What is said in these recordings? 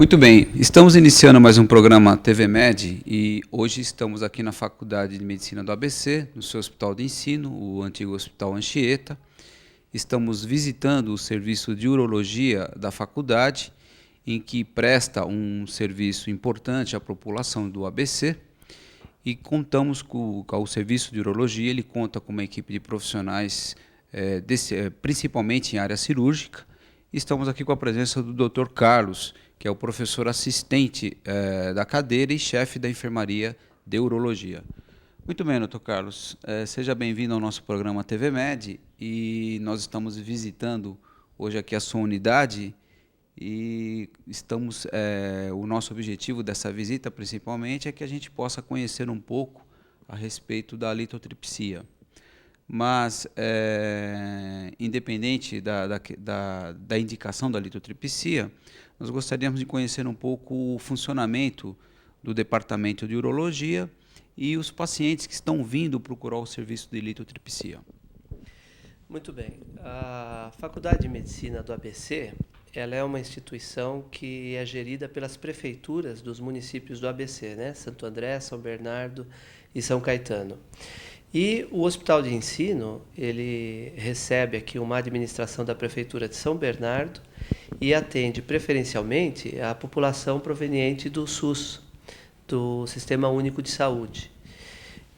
Muito bem, estamos iniciando mais um programa TV Med e hoje estamos aqui na Faculdade de Medicina do ABC, no seu hospital de ensino, o antigo Hospital Anchieta. Estamos visitando o serviço de urologia da faculdade, em que presta um serviço importante à população do ABC. E contamos com o serviço de urologia, ele conta com uma equipe de profissionais, principalmente em área cirúrgica. Estamos aqui com a presença do Dr. Carlos, que é o professor assistente da cadeira e chefe da enfermaria de urologia. Muito bem, Dr. Carlos, seja bem-vindo ao nosso programa TV Med e nós estamos visitando hoje aqui a sua unidade e o nosso objetivo dessa visita, principalmente, é que a gente possa conhecer um pouco a respeito da litotripsia. Mas, independente da indicação da litotripsia, nós gostaríamos de conhecer um pouco o funcionamento do departamento de urologia e os pacientes que estão vindo procurar o serviço de litotripsia. Muito bem. A Faculdade de Medicina do ABC, ela é uma instituição que é gerida pelas prefeituras dos municípios do ABC, né? Santo André, São Bernardo e São Caetano. E o Hospital de Ensino, ele recebe aqui uma administração da Prefeitura de São Bernardo e atende preferencialmente a população proveniente do SUS, do Sistema Único de Saúde.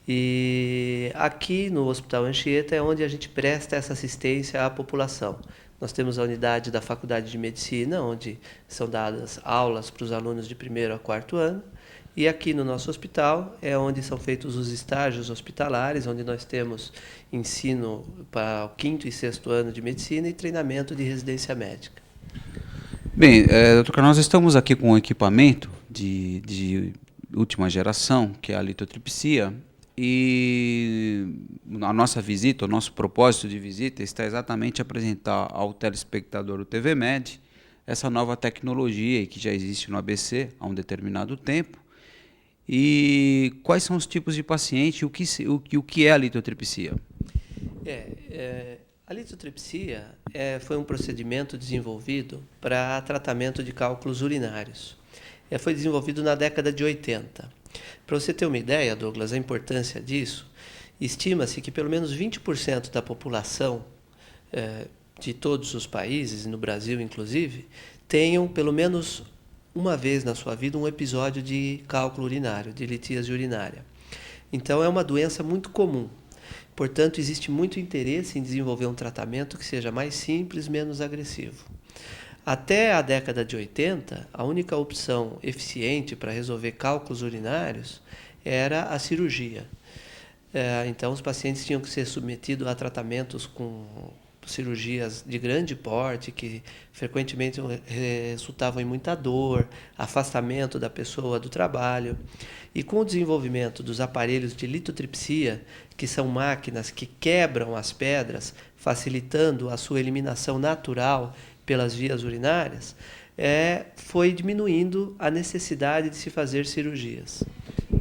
E aqui no Hospital Anchieta é onde a gente presta essa assistência à população. Nós temos a unidade da Faculdade de Medicina, onde são dadas aulas para os alunos de 1º a 4º ano. E aqui no nosso hospital é onde são feitos os estágios hospitalares, onde nós temos ensino para o 5º e 6º ano de medicina e treinamento de residência médica. Bem, doutor Carlos, nós estamos aqui com um equipamento de última geração, que é a litotripsia, e a nossa visita, o nosso propósito de visita está exatamente apresentar ao telespectador do TV Med essa nova tecnologia que já existe no ABC há um determinado tempo. E quais são os tipos de paciente e o que é a litotripsia? A litotripsia foi um procedimento desenvolvido para tratamento de cálculos urinários. Foi desenvolvido na década de 80. Para você ter uma ideia, Douglas, a importância disso, estima-se que pelo menos 20% da população de todos os países, no Brasil inclusive, tenham pelo menos uma vez na sua vida um episódio de cálculo urinário, de litíase urinária. Então é uma doença muito comum. Portanto, existe muito interesse em desenvolver um tratamento que seja mais simples, menos agressivo. Até a década de 80, a única opção eficiente para resolver cálculos urinários era a cirurgia. Então, os pacientes tinham que ser submetidos a tratamentos com cirurgias de grande porte, que frequentemente resultavam em muita dor, afastamento da pessoa do trabalho. E com o desenvolvimento dos aparelhos de litotripsia, que são máquinas que quebram as pedras, facilitando a sua eliminação natural pelas vias urinárias, foi diminuindo a necessidade de se fazer cirurgias.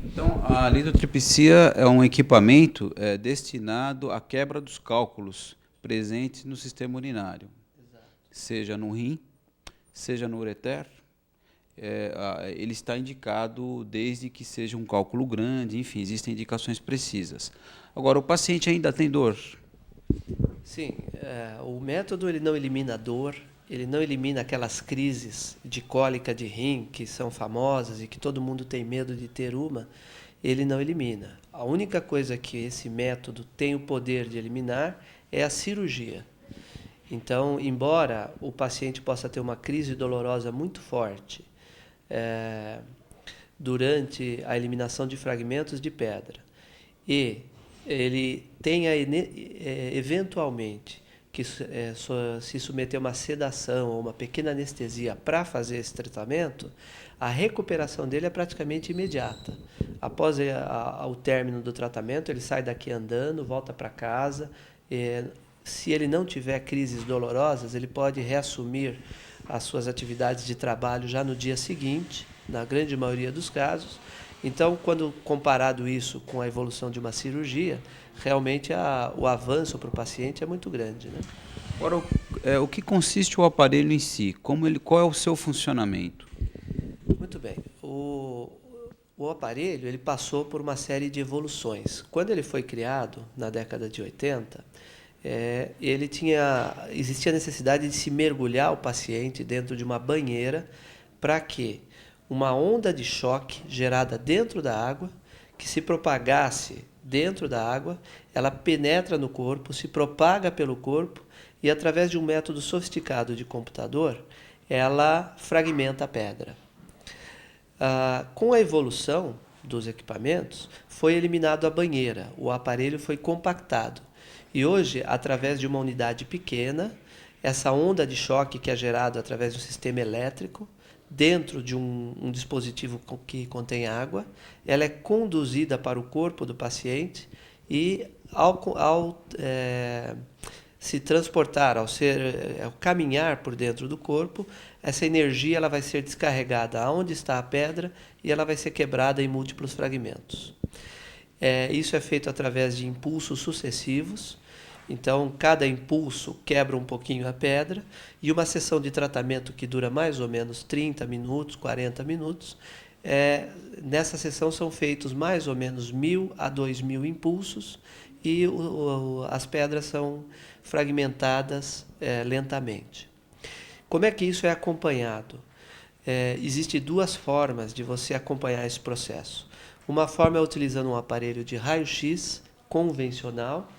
Então, a litotripsia é um equipamento destinado à quebra dos cálculos presentes no sistema urinário. Exato. Seja no rim, seja no ureter, ele está indicado desde que seja um cálculo grande, enfim, existem indicações precisas. Agora, o paciente ainda tem dor? Sim, o método ele não elimina a dor, ele não elimina aquelas crises de cólica de rim que são famosas e que todo mundo tem medo de ter uma, ele não elimina. A única coisa que esse método tem o poder de eliminar é a cirurgia. Então, embora o paciente possa ter uma crise dolorosa muito forte durante a eliminação de fragmentos de pedra e ele tenha eventualmente que se submeter a uma sedação ou uma pequena anestesia para fazer esse tratamento, a recuperação dele é praticamente imediata. Após o término do tratamento, ele sai daqui andando, volta para casa. Se ele não tiver crises dolorosas, ele pode reassumir as suas atividades de trabalho já no dia seguinte, na grande maioria dos casos. Então, quando comparado isso com a evolução de uma cirurgia, realmente o avanço para o paciente é muito grande, né? Agora, o que consiste o aparelho em si? Qual é o seu funcionamento? Muito bem. O aparelho ele passou por uma série de evoluções. Quando ele foi criado, na década de 80, existia a necessidade de se mergulhar o paciente dentro de uma banheira para que uma onda de choque gerada dentro da água, que se propagasse dentro da água, ela penetra no corpo, se propaga pelo corpo e, através de um método sofisticado de computador, ela fragmenta a pedra. Com a evolução dos equipamentos, foi eliminado a banheira, o aparelho foi compactado. E hoje, através de uma unidade pequena, essa onda de choque que é gerada através do sistema elétrico, dentro de um dispositivo que contém água, ela é conduzida para o corpo do paciente e, ao se transportar, ao caminhar por dentro do corpo, essa energia ela vai ser descarregada aonde está a pedra e ela vai ser quebrada em múltiplos fragmentos. Isso é feito através de impulsos sucessivos. Então, cada impulso quebra um pouquinho a pedra e uma sessão de tratamento que dura mais ou menos 30 minutos, 40 minutos. Nessa sessão são feitos mais ou menos 1.000 a 2.000 impulsos e as pedras são fragmentadas lentamente. Como é que isso é acompanhado? Existem duas formas de você acompanhar esse processo. Uma forma é utilizando um aparelho de raio-x convencional,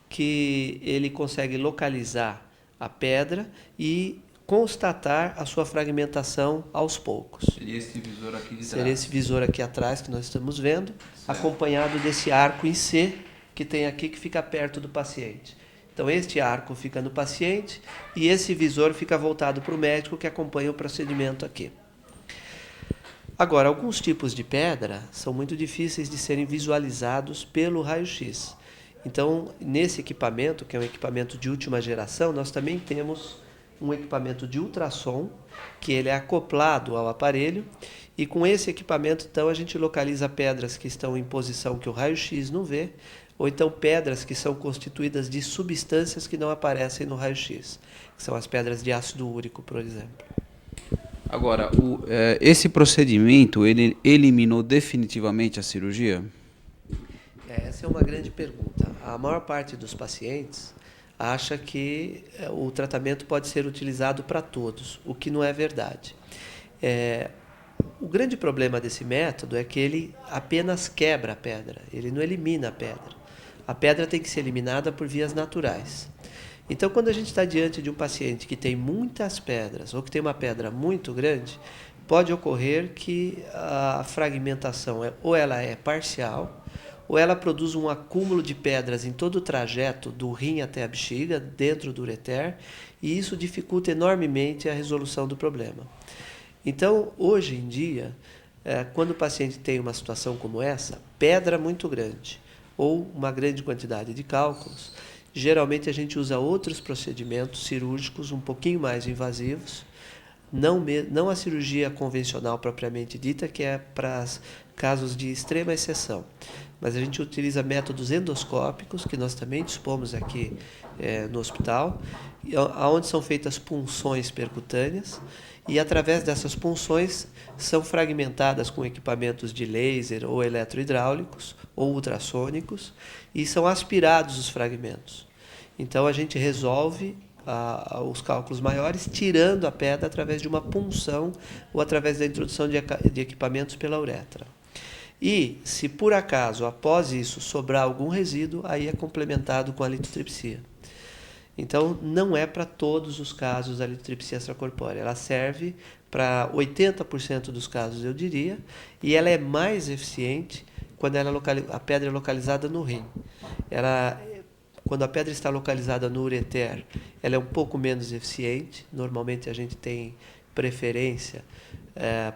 que ele consegue localizar a pedra e constatar a sua fragmentação aos poucos. Seria esse visor aqui de trás. Seria esse visor aqui atrás que nós estamos vendo, acompanhado desse arco em C que tem aqui, que fica perto do paciente. Então, este arco fica no paciente e esse visor fica voltado para o médico que acompanha o procedimento aqui. Agora, alguns tipos de pedra são muito difíceis de serem visualizados pelo raio-x. Então, nesse equipamento, que é um equipamento de última geração, nós também temos um equipamento de ultrassom, que ele é acoplado ao aparelho, e com esse equipamento, então, a gente localiza pedras que estão em posição que o raio-x não vê, ou então pedras que são constituídas de substâncias que não aparecem no raio-x, que são as pedras de ácido úrico, por exemplo. Agora, esse procedimento, ele eliminou definitivamente a cirurgia? Essa é uma grande pergunta. A maior parte dos pacientes acha que o tratamento pode ser utilizado para todos, o que não é verdade. O grande problema desse método é que ele apenas quebra a pedra, ele não elimina a pedra. A pedra tem que ser eliminada por vias naturais. Então, quando a gente está diante de um paciente que tem muitas pedras ou que tem uma pedra muito grande, pode ocorrer que a fragmentação ou ela é parcial, ou ela produz um acúmulo de pedras em todo o trajeto do rim até a bexiga, dentro do ureter, e isso dificulta enormemente a resolução do problema. Então, hoje em dia, quando o paciente tem uma situação como essa, pedra muito grande, ou uma grande quantidade de cálculos, geralmente a gente usa outros procedimentos cirúrgicos um pouquinho mais invasivos, não a cirurgia convencional propriamente dita, que é para casos de extrema exceção, mas a gente utiliza métodos endoscópicos, que nós também dispomos aqui no hospital, onde são feitas punções percutâneas, e através dessas punções são fragmentadas com equipamentos de laser ou eletrohidráulicos ou ultrassônicos, e são aspirados os fragmentos. Então a gente resolve os cálculos maiores tirando a pedra através de uma punção ou através da introdução de equipamentos pela uretra. E, se por acaso, após isso, sobrar algum resíduo, aí é complementado com a litotripsia. Então, não é para todos os casos da litotripsia extracorpórea. Ela serve para 80% dos casos, eu diria, e ela é mais eficiente quando a pedra é localizada no rim. Quando a pedra está localizada no ureter, ela é um pouco menos eficiente. Normalmente, a gente tem preferência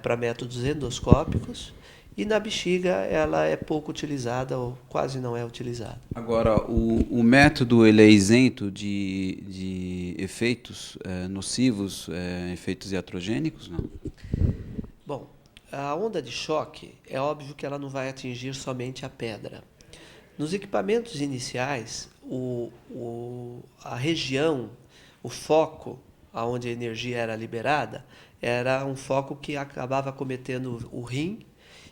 para métodos endoscópicos. E na bexiga ela é pouco utilizada ou quase não é utilizada. Agora, o método ele é isento de efeitos nocivos, efeitos iatrogênicos, não? Bom, a onda de choque é óbvio que ela não vai atingir somente a pedra. Nos equipamentos iniciais, a região, o foco onde a energia era liberada, era um foco que acabava acometendo o rim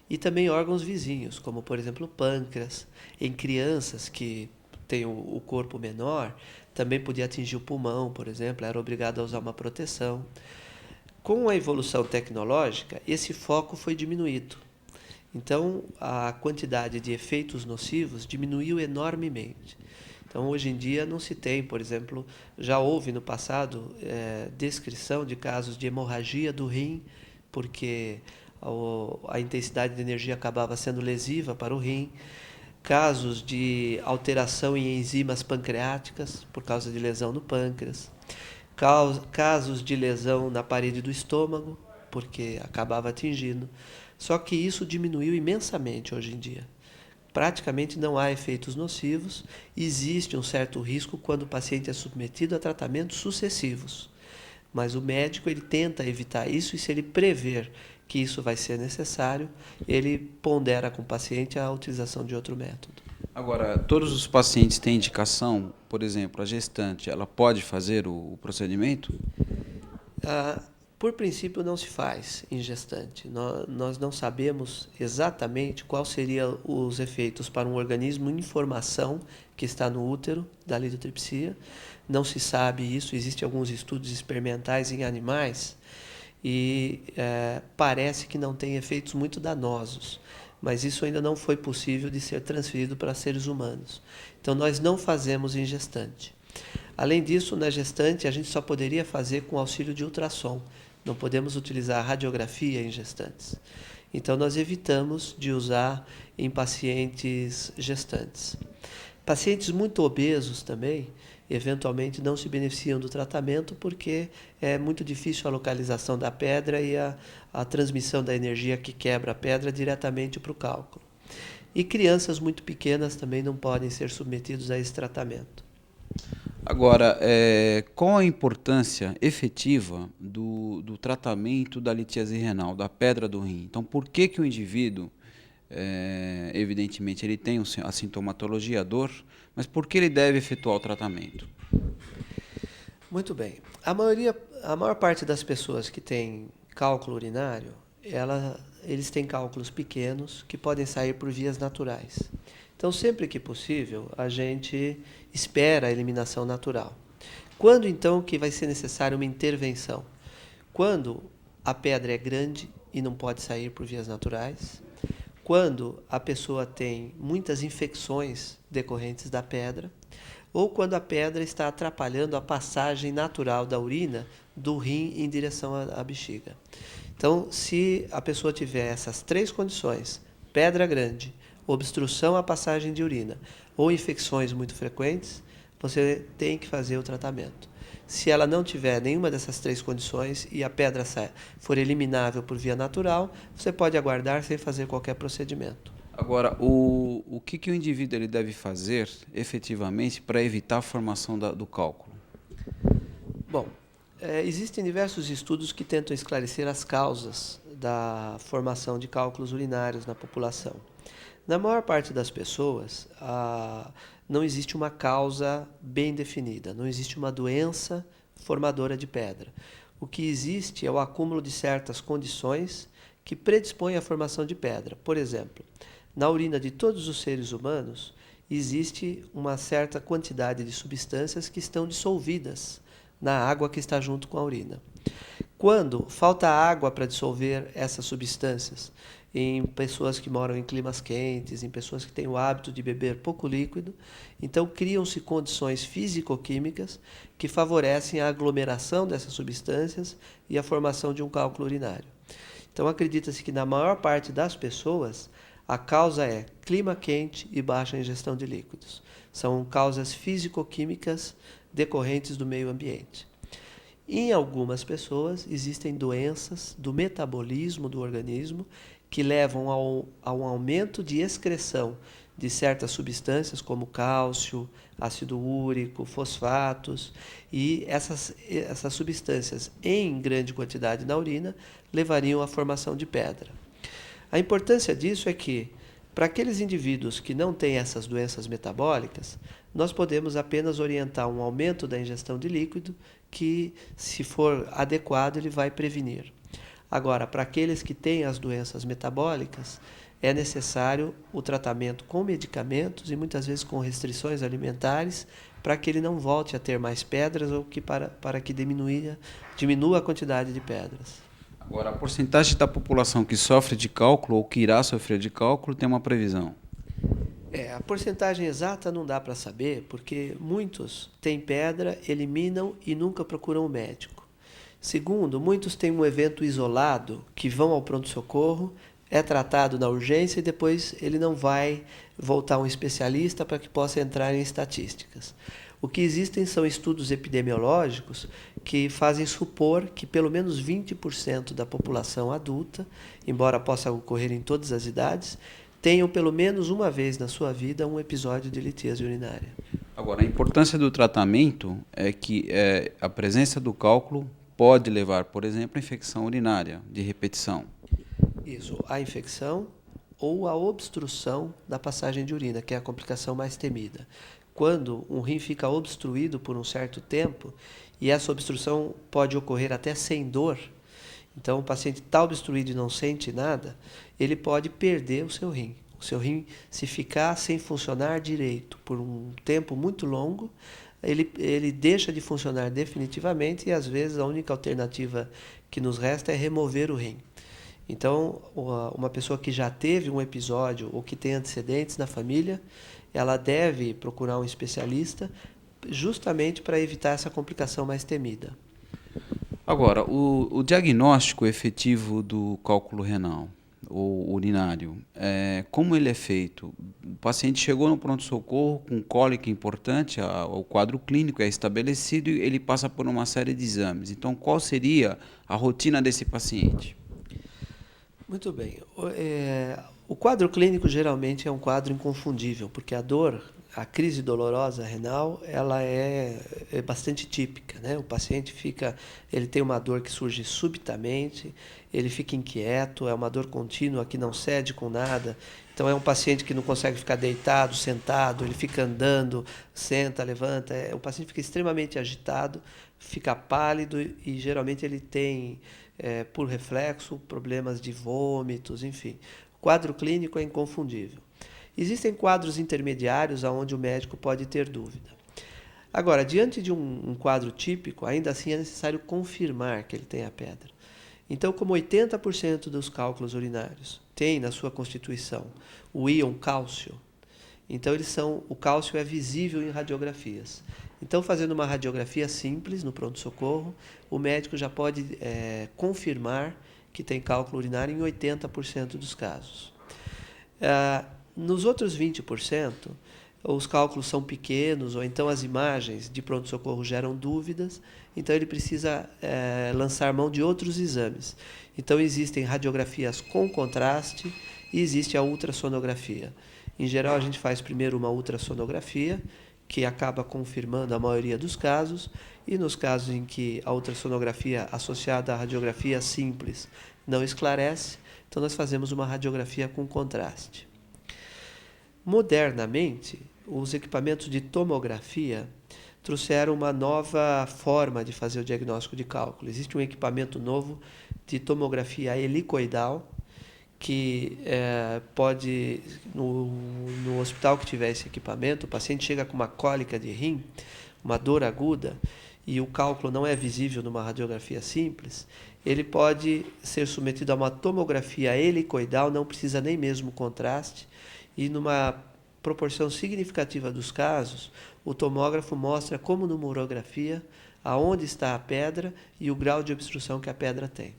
e também órgãos vizinhos, como por exemplo o pâncreas. Em crianças que têm o corpo menor, também podia atingir o pulmão, por exemplo, era obrigado a usar uma proteção. Com a evolução tecnológica, esse foco foi diminuído. Então, a quantidade de efeitos nocivos diminuiu enormemente. Então, hoje em dia, não se tem, por exemplo, já houve no passado descrição de casos de hemorragia do rim, porque a intensidade de energia acabava sendo lesiva para o rim, casos de alteração em enzimas pancreáticas, por causa de lesão no pâncreas, casos de lesão na parede do estômago, porque acabava atingindo. Só que isso diminuiu imensamente hoje em dia. Praticamente não há efeitos nocivos, existe um certo risco quando o paciente é submetido a tratamentos sucessivos. Mas o médico ele tenta evitar isso e se ele prever que isso vai ser necessário, ele pondera com o paciente a utilização de outro método. Agora, todos os pacientes têm indicação, por exemplo, a gestante, ela pode fazer o procedimento? Ah, por princípio não se faz em gestante. Nós não sabemos exatamente quais seriam os efeitos para um organismo em formação que está no útero da lidotripsia. Não se sabe isso, existem alguns estudos experimentais em animais e parece que não tem efeitos muito danosos, mas isso ainda não foi possível de ser transferido para seres humanos. Então nós não fazemos em gestante. Além disso, na gestante a gente só poderia fazer com auxílio de ultrassom. Não podemos utilizar radiografia em gestantes. Então nós evitamos de usar em pacientes gestantes. Pacientes muito obesos também, eventualmente não se beneficiam do tratamento porque é muito difícil a localização da pedra e a transmissão da energia que quebra a pedra diretamente para o cálculo. E crianças muito pequenas também não podem ser submetidos a esse tratamento. Agora, qual a importância efetiva do tratamento da litíase renal, da pedra do rim? Então, por que que o indivíduo, evidentemente, ele tem a sintomatologia, a dor, mas por que ele deve efetuar o tratamento? Muito bem. A maior parte das pessoas que têm cálculo urinário, eles têm cálculos pequenos que podem sair por vias naturais. Então, sempre que possível, a gente espera a eliminação natural. Quando então que vai ser necessária uma intervenção? Quando a pedra é grande e não pode sair por vias naturais, quando a pessoa tem muitas infecções decorrentes da pedra, ou quando a pedra está atrapalhando a passagem natural da urina do rim em direção à bexiga. Então, se a pessoa tiver essas três condições, pedra grande, obstrução à passagem de urina ou infecções muito frequentes, você tem que fazer o tratamento. Se ela não tiver nenhuma dessas três condições e a pedra for eliminável por via natural, você pode aguardar sem fazer qualquer procedimento. Agora, o que o indivíduo ele deve fazer efetivamente para evitar a formação do cálculo? Bom, existem diversos estudos que tentam esclarecer as causas da formação de cálculos urinários na população. Na maior parte das pessoas, não existe uma causa bem definida, não existe uma doença formadora de pedra. O que existe é o acúmulo de certas condições que predispõem à formação de pedra. Por exemplo, na urina de todos os seres humanos, existe uma certa quantidade de substâncias que estão dissolvidas na água que está junto com a urina. Quando falta água para dissolver essas substâncias, em pessoas que moram em climas quentes, em pessoas que têm o hábito de beber pouco líquido, então criam-se condições físico-químicas que favorecem a aglomeração dessas substâncias e a formação de um cálculo urinário. Então acredita-se que na maior parte das pessoas a causa é clima quente e baixa ingestão de líquidos. São causas físico-químicas decorrentes do meio ambiente. Em algumas pessoas existem doenças do metabolismo do organismo que levam a um aumento de excreção de certas substâncias como cálcio, ácido úrico, fosfatos, e essas substâncias em grande quantidade na urina levariam à formação de pedra. A importância disso é que, para aqueles indivíduos que não têm essas doenças metabólicas, nós podemos apenas orientar um aumento da ingestão de líquido que, se for adequado, ele vai prevenir. Agora, para aqueles que têm as doenças metabólicas, é necessário o tratamento com medicamentos e muitas vezes com restrições alimentares para que ele não volte a ter mais pedras ou para que diminua a quantidade de pedras. Agora, a porcentagem da população que sofre de cálculo ou que irá sofrer de cálculo tem uma previsão? A porcentagem exata não dá para saber, porque muitos têm pedra, eliminam e nunca procuram o médico. Segundo, muitos têm um evento isolado, que vão ao pronto-socorro, é tratado na urgência e depois ele não vai voltar a um especialista para que possa entrar em estatísticas. O que existem são estudos epidemiológicos que fazem supor que pelo menos 20% da população adulta, embora possa ocorrer em todas as idades, tenham pelo menos uma vez na sua vida um episódio de litíase urinária. Agora, a importância do tratamento é que a presença do cálculo pode levar, por exemplo, a infecção urinária de repetição. Isso, a infecção ou a obstrução da passagem de urina, que é a complicação mais temida. Quando um rim fica obstruído por um certo tempo, e essa obstrução pode ocorrer até sem dor, então o paciente está obstruído e não sente nada, ele pode perder o seu rim. O seu rim, se ficar sem funcionar direito por um tempo muito longo, ele deixa de funcionar definitivamente e às vezes a única alternativa que nos resta é remover o rim. Então, uma pessoa que já teve um episódio ou que tem antecedentes na família, ela deve procurar um especialista justamente para evitar essa complicação mais temida. Agora, o diagnóstico efetivo do cálculo renal ou urinário, como ele é feito? O paciente chegou no pronto-socorro com cólica importante, o quadro clínico é estabelecido e ele passa por uma série de exames. Então, qual seria a rotina desse paciente? Muito bem. O quadro clínico geralmente é um quadro inconfundível, porque a dor, a crise dolorosa renal, ela é bastante típica, né? O paciente ele tem uma dor que surge subitamente, ele fica inquieto, é uma dor contínua que não cede com nada. Então é um paciente que não consegue ficar deitado, sentado, ele fica andando, senta, levanta. O paciente fica extremamente agitado, fica pálido e geralmente ele tem, por reflexo, problemas de vômitos, enfim. O quadro clínico é inconfundível. Existem quadros intermediários onde o médico pode ter dúvida. Agora, diante de um quadro típico, ainda assim é necessário confirmar que ele tem a pedra. Então, como 80% dos cálculos urinários tem na sua constituição o íon cálcio, então o cálcio é visível em radiografias. Então, fazendo uma radiografia simples no pronto-socorro, o médico já pode confirmar que tem cálculo urinário em 80% dos casos. Nos outros 20%, os cálculos são pequenos, ou então as imagens de pronto-socorro geram dúvidas, então ele precisa lançar mão de outros exames. Então existem radiografias com contraste e existe a ultrassonografia. Em geral, a gente faz primeiro uma ultrassonografia, que acaba confirmando a maioria dos casos, e nos casos em que a ultrassonografia associada à radiografia simples não esclarece, então nós fazemos uma radiografia com contraste. Modernamente, os equipamentos de tomografia trouxeram uma nova forma de fazer o diagnóstico de cálculo. Existe um equipamento novo de tomografia helicoidal, que pode, no hospital que tiver esse equipamento, o paciente chega com uma cólica de rim, uma dor aguda, e o cálculo não é visível numa radiografia simples, ele pode ser submetido a uma tomografia helicoidal, não precisa nem mesmo contraste, e numa proporção significativa dos casos, o tomógrafo mostra, como numa urografia, aonde está a pedra e o grau de obstrução que a pedra tem.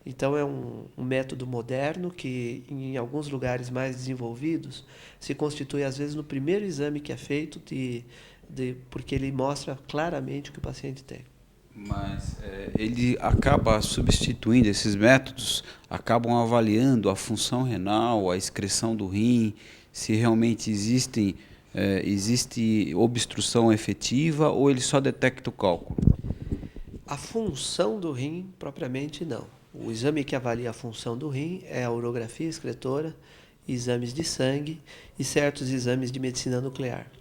Então, é um método moderno que, em alguns lugares mais desenvolvidos, se constitui, às vezes, no primeiro exame que é feito, porque ele mostra claramente o que o paciente tem. Mas ele acaba substituindo, esses métodos acabam avaliando a função renal, a excreção do rim, se realmente existe obstrução efetiva ou ele só detecta o cálculo? A função do rim, propriamente, não. O exame que avalia a função do rim é a urografia excretora, exames de sangue e certos exames de medicina nuclear.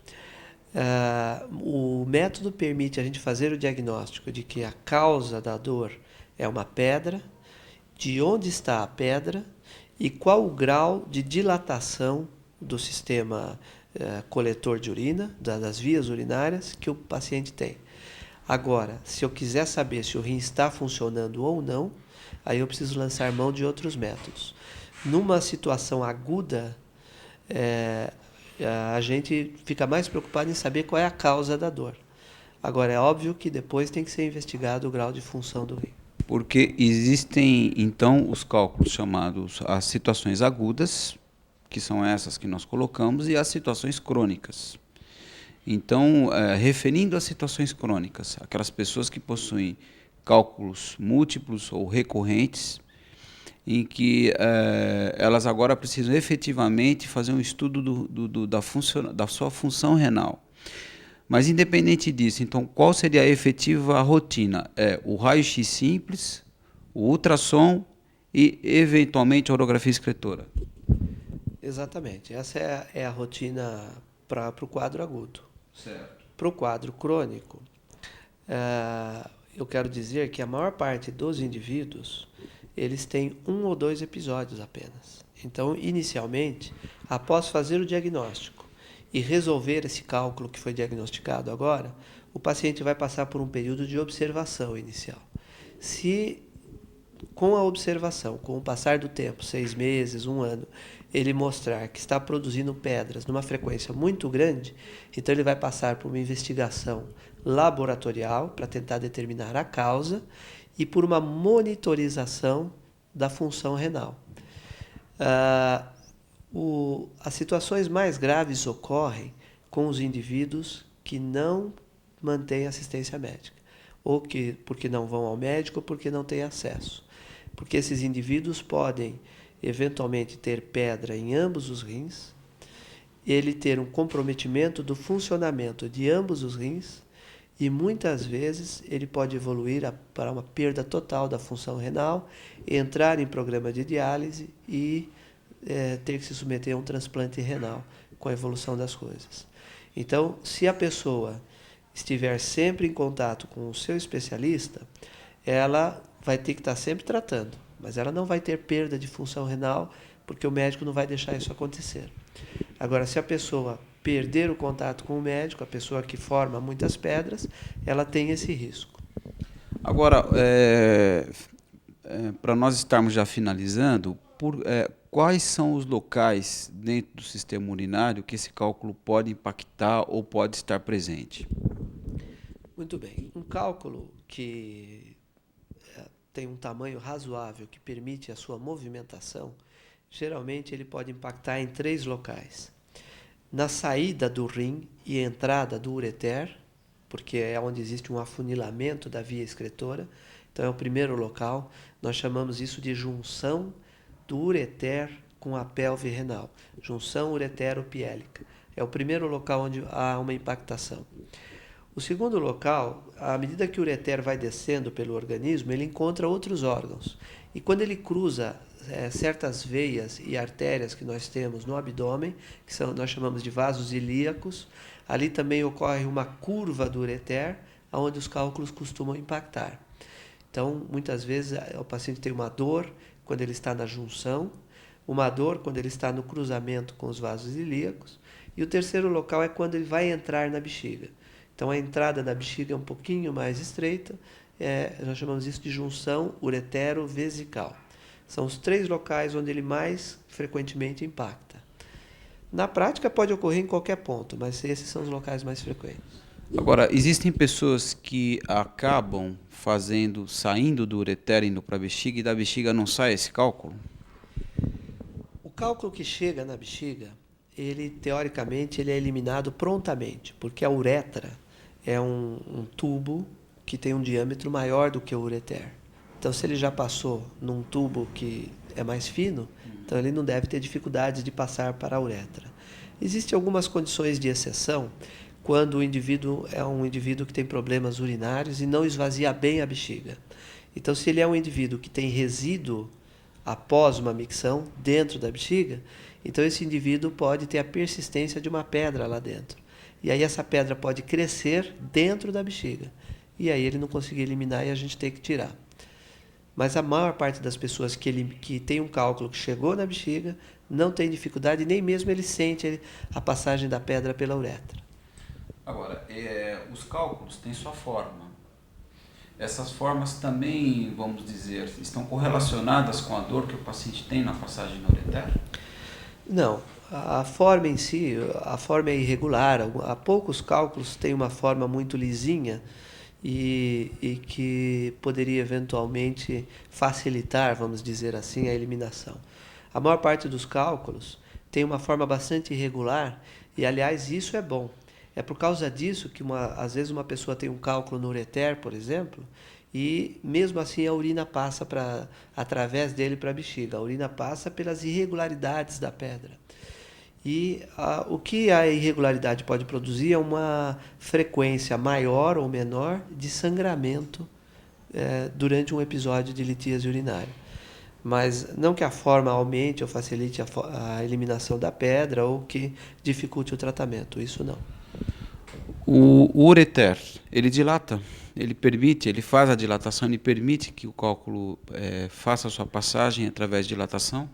O método permite a gente fazer o diagnóstico de que a causa da dor é uma pedra de onde está a pedra e qual o grau de dilatação do sistema coletor de urina, das vias urinárias que o paciente tem. Agora, se eu quiser saber se o rim está funcionando ou não, aí eu preciso lançar mão de outros métodos. Numa situação aguda, a gente fica mais preocupado em saber qual é a causa da dor. Agora, é óbvio que depois tem que ser investigado o grau de função do rim. Porque existem, então, os cálculos chamados as situações agudas, que são essas que nós colocamos, e as situações crônicas. Então, referindo às situações crônicas, aquelas pessoas que possuem cálculos múltiplos ou recorrentes, em que elas agora precisam efetivamente fazer um estudo da sua função renal. Mas, independente disso, então, qual seria a efetiva rotina? O raio-x simples, o ultrassom e, eventualmente, a orografia excretora. Exatamente. Essa é a rotina para o quadro agudo. Certo. Para o quadro crônico, eu quero dizer que a maior parte dos indivíduos, eles têm 1 ou 2 episódios apenas. Então, inicialmente, após fazer o diagnóstico e resolver esse cálculo que foi diagnosticado agora, o paciente vai passar por um período de observação inicial. Se com a observação, com o passar do tempo, 6 meses, 1 ano, ele mostrar que está produzindo pedras numa frequência muito grande, então ele vai passar por uma investigação laboratorial para tentar determinar a causa e por uma monitorização da função renal. As situações mais graves ocorrem com os indivíduos que não mantêm assistência médica, ou porque não vão ao médico ou porque não têm acesso. Porque esses indivíduos podem, eventualmente, ter pedra em ambos os rins, ele ter um comprometimento do funcionamento de ambos os rins, e muitas vezes ele pode evoluir para uma perda total da função renal, entrar em programa de diálise e ter que se submeter a um transplante renal com a evolução das coisas. Então, se a pessoa estiver sempre em contato com o seu especialista, ela vai ter que estar sempre tratando, mas ela não vai ter perda de função renal, porque o médico não vai deixar isso acontecer. Agora, se a pessoa perder o contato com o médico, a pessoa que forma muitas pedras, ela tem esse risco. Agora, para nós estarmos já finalizando, quais são os locais dentro do sistema urinário que esse cálculo pode impactar ou pode estar presente? Muito bem. Um cálculo que tem um tamanho razoável que permite a sua movimentação, geralmente ele pode impactar em 3 locais. Na saída do rim e entrada do ureter, porque é onde existe um afunilamento da via excretora, então é o primeiro local. Nós chamamos isso de junção do ureter com a pelve renal, junção uretero-piélica. É o primeiro local onde há uma impactação. O segundo local, à medida que o ureter vai descendo pelo organismo, ele encontra outros órgãos. E quando ele cruza certas veias e artérias que nós temos no abdômen, que nós chamamos de vasos ilíacos, ali também ocorre uma curva do ureter, onde os cálculos costumam impactar. Então, muitas vezes, o paciente tem uma dor quando ele está na junção, uma dor quando ele está no cruzamento com os vasos ilíacos, e o terceiro local é quando ele vai entrar na bexiga. Então, a entrada da bexiga é um pouquinho mais estreita, nós chamamos isso de junção uretero-vesical. São os 3 locais onde ele mais frequentemente impacta. Na prática, pode ocorrer em qualquer ponto, mas esses são os locais mais frequentes. Agora, existem pessoas que acabam saindo do ureter indo para a bexiga e da bexiga não sai esse cálculo? O cálculo que chega na bexiga, teoricamente, ele é eliminado prontamente, porque a uretra é um tubo que tem um diâmetro maior do que o ureter. Então, se ele já passou num tubo que é mais fino, então ele não deve ter dificuldades de passar para a uretra. Existem algumas condições de exceção quando o indivíduo é um indivíduo que tem problemas urinários e não esvazia bem a bexiga. Então, se ele é um indivíduo que tem resíduo após uma micção dentro da bexiga, então esse indivíduo pode ter a persistência de uma pedra lá dentro. E aí essa pedra pode crescer dentro da bexiga. E aí ele não conseguir eliminar e a gente tem que tirar. Mas a maior parte das pessoas que tem um cálculo que chegou na bexiga não tem dificuldade, nem mesmo ele sente a passagem da pedra pela uretra. Agora, os cálculos têm sua forma. Essas formas também, vamos dizer, estão correlacionadas com a dor que o paciente tem na passagem na ureter? Não, a forma em si, a forma é irregular. Há poucos cálculos têm uma forma muito lisinha e que poderia eventualmente facilitar, vamos dizer assim, a eliminação. A maior parte dos cálculos tem uma forma bastante irregular e, aliás, isso é bom. É por causa disso que às vezes uma pessoa tem um cálculo no ureter, por exemplo, e mesmo assim a urina passa através dele para a bexiga. A urina passa pelas irregularidades da pedra. E o que a irregularidade pode produzir é uma frequência maior ou menor de sangramento durante um episódio de litíase urinária. Mas não que a forma aumente ou facilite a eliminação da pedra ou que dificulte o tratamento, isso não. O ureter, ele dilata, ele faz a dilatação, ele permite que o cálculo faça a sua passagem através de dilatação?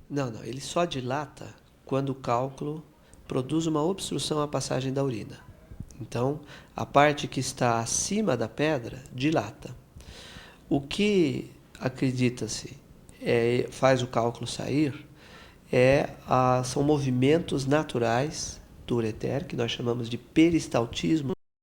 Não, ele só dilata quando o cálculo produz uma obstrução à passagem da urina. Então, a parte que está acima da pedra dilata. O que acredita-se faz o cálculo sair são movimentos naturais do ureter, que nós chamamos de peristaltismo